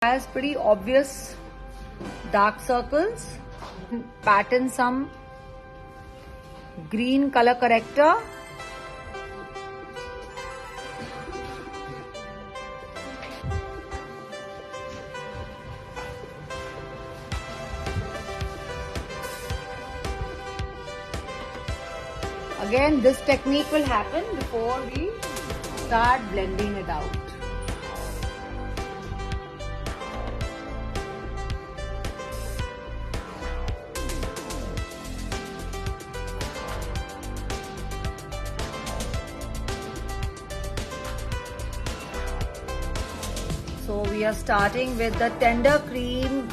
Has pretty obvious dark circles. Pat in some green color corrector. Again, this technique will happen before we start blending it out. So we are starting with the Tender Cream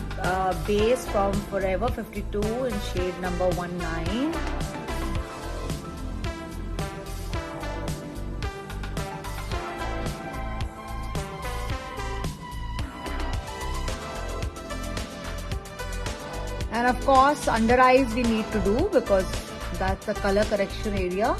base from Forever 52 in shade number 19. And of course, under eyes we need to do because that's the color correction area.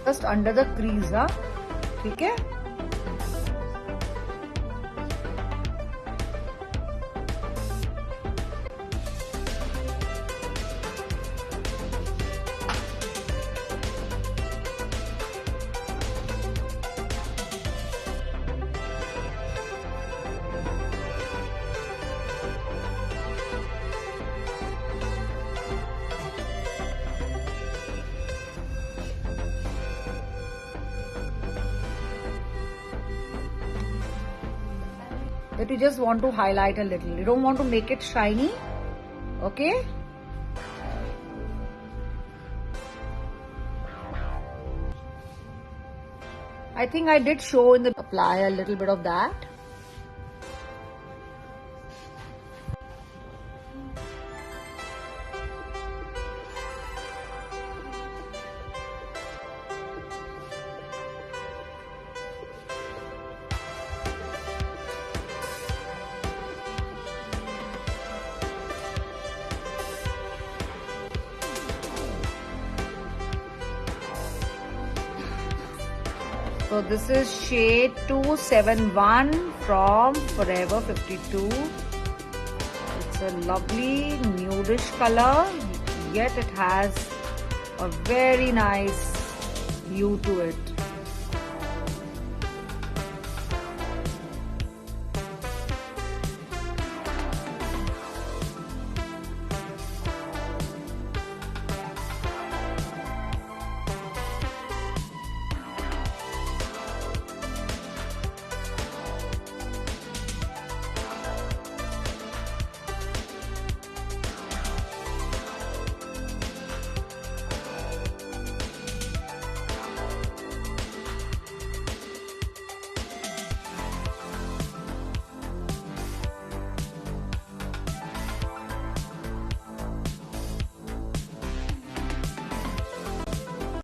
Just under the crease, हाँ, ठीक है? That you just want to highlight a little. You don't want to make it shiny. Okay? I think I did show in the apply a little bit of that. So this is shade 271 from Forever 52. It's a lovely nudish color, yet it has a very nice hue to it.